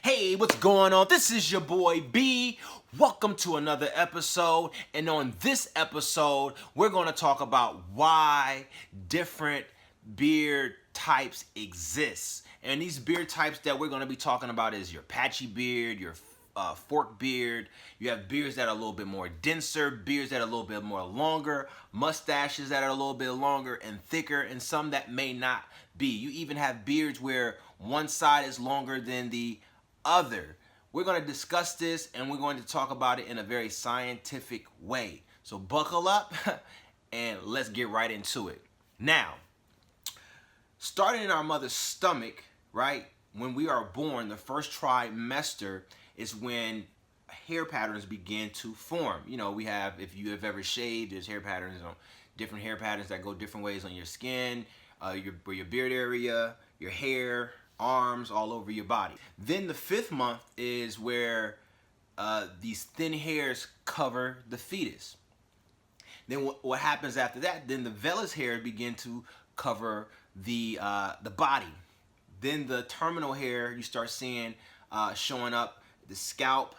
Hey, what's going on? This is your boy B. Welcome to another episode. And on this episode, we're going to talk about why different beard types exist. And these beard types that we're going to be talking about is your patchy beard, your fork beard. You have beards that are a little bit more denser, beards that are a little bit more longer, mustaches that are a little bit longer and thicker, and some that may not be. You even have beards where one side is longer than the other. We're going to discuss this and we're going to talk about it in a very scientific way. So buckle up and let's get right into it. Now, starting in our mother's stomach, right? When we are born, the first trimester is when hair patterns begin to form. You know, we have, if you have ever shaved, there's hair patterns on different hair patterns that go different ways on your skin, your beard area, your hair, arms, all over your body. Then the 5th month is where these thin hairs cover the fetus. Then what happens after that? Then the vellus hair begin to cover the body. Then the terminal hair you start seeing showing up the scalp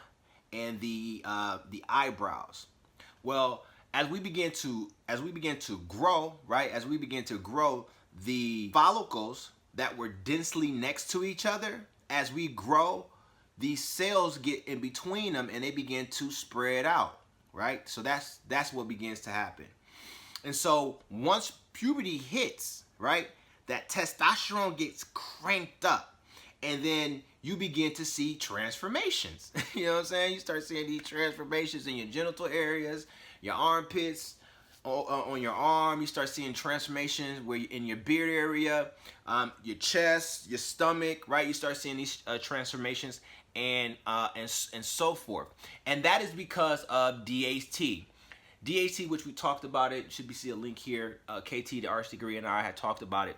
and the eyebrows. Well, as we begin to grow, right? As we begin to grow, the follicles that were densely next to each other, as we grow, these cells get in between them and they begin to spread out, right? So that's what begins to happen. And so once puberty hits, right, that testosterone gets cranked up, and then you begin to see transformations. You know what I'm saying? You start seeing these transformations in your genital areas, your armpits, on your arm. You start seeing transformations where in your beard area, your chest, your stomach, right? You start seeing these transformations and so forth. And that is because of DHT. DHT, which we talked about it, should be see a link here. KT, the arts degree, and I had talked about it.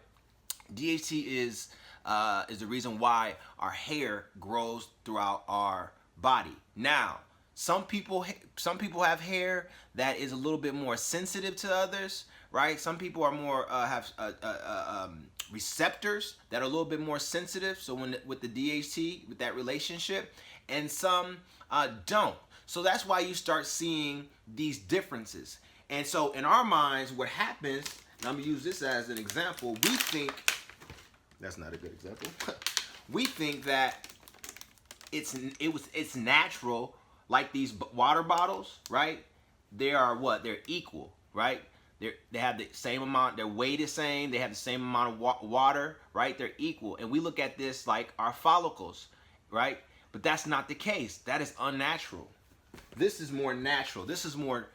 DHT is the reason why our hair grows throughout our body. Now, some people have hair that is a little bit more sensitive to others, right? Some people are more have receptors that are a little bit more sensitive. So with the DHT, with that relationship, and some don't. So that's why you start seeing these differences. And so in our minds, what happens? And I'm gonna use this as an example. We think that's not a good example. We think that it's natural. Like these water bottles, right? They are what? They're equal, right? They have the same amount, their weight is same, they have the same amount of water, right? They're equal. And we look at this like our follicles, right? But that's not the case. That is unnatural. This is more natural. This is more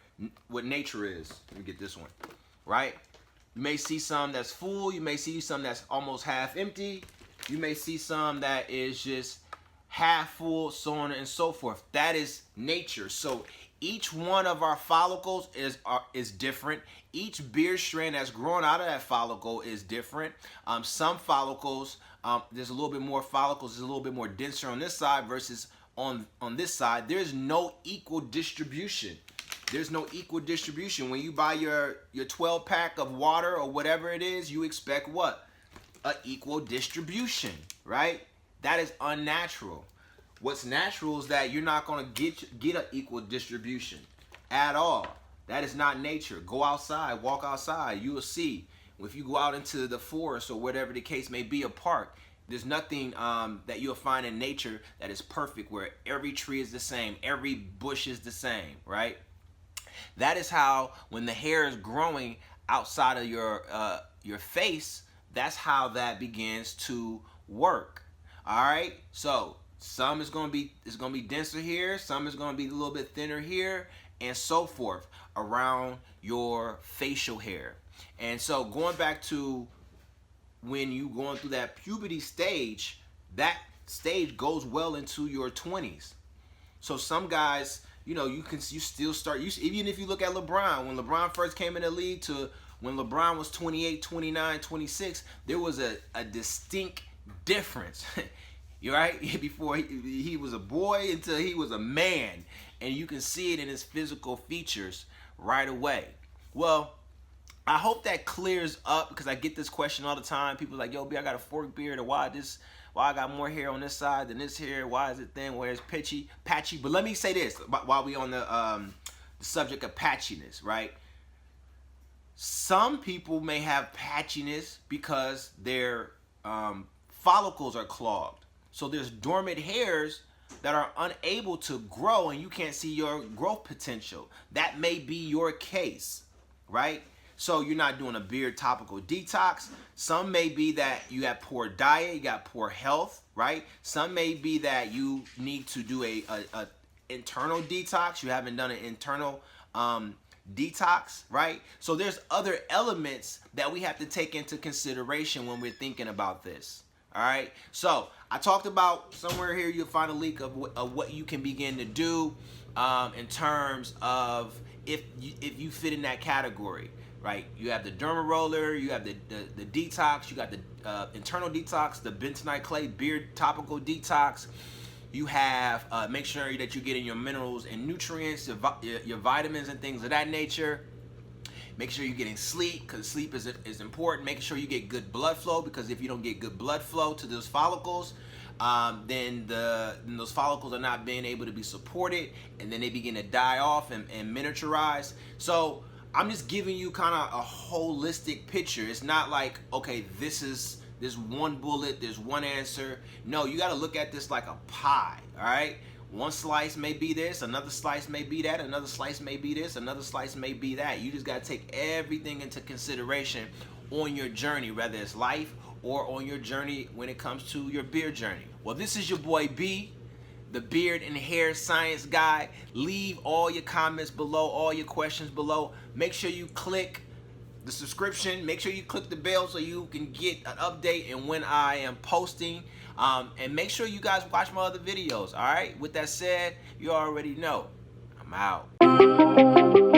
what nature is. Let me get this one, right? You may see some that's full. You may see some that's almost half empty. You may see some that is just half full, so on and so forth. That is nature. So each one of our follicles is different. Each beard strand that's growing out of that follicle is different. Some follicles, there's a little bit more follicles, there's a little bit more denser on this side versus on this side. There's no equal distribution. There's no equal distribution. When you buy your 12 pack of water or whatever it is, you expect what? An equal distribution, right? That is unnatural. What's natural is that you're not going to get an equal distribution at all. That is not nature. Go outside, walk outside. You will see. If you go out into the forest or whatever the case may be, a park, there's nothing that you'll find in nature that is perfect, where every tree is the same, every bush is the same, right? That is how, when the hair is growing outside of your face, that's how that begins to work. All right, so some is going to be denser here, some is going to be a little bit thinner here, and so forth around your facial hair. And so going back to when you going through that puberty stage, that stage goes well into your 20s. So some guys, you know, you still start, even if you look at LeBron, when LeBron first came in the league to when LeBron was 28, 29, 26, there was a distinct difference. You're right? Before he was a boy until he was a man. And you can see it in his physical features right away. Well, I hope that clears up, because I get this question all the time. People are like, yo, B, I got a fork beard, or why Why I got more hair on this side than this hair? Why is it thin? Where's patchy? But let me say this while we on the subject of patchiness, right? Some people may have patchiness because their follicles are clogged. So there's dormant hairs that are unable to grow and you can't see your growth potential. That may be your case, right? So you're not doing a beard topical detox. Some may be that you have poor diet, you got poor health, right? Some may be that you need to do a internal detox. You haven't done an internal detox, right? So there's other elements that we have to take into consideration when we're thinking about this. All right. So I talked about somewhere here you'll find a link of what you can begin to do in terms of if you fit in that category, right? You have the derma roller, you have the detox, you got the internal detox, the bentonite clay beard topical detox. You have make sure that you're getting your minerals and nutrients, your vitamins and things of that nature. Make sure you're getting sleep, because sleep is important. Making sure you get good blood flow, because if you don't get good blood flow to those follicles, then those follicles are not being able to be supported, and then they begin to die off and miniaturize. So I'm just giving you kind of a holistic picture. It's not like, okay, there's one bullet, there's one answer. No, you got to look at this like a pie, all right? One slice may be this, another slice may be that, another slice may be this, another slice may be that. You just got to take everything into consideration on your journey, whether it's life or on your journey when it comes to your beard journey. Well, this is your boy B, the beard and hair science guy. Leave all your comments below, all your questions below. Make sure you click the subscription. Make sure you click the bell so you can get an update and when I am posting. And make sure you guys watch my other videos. All right. With that said, you already know I'm out.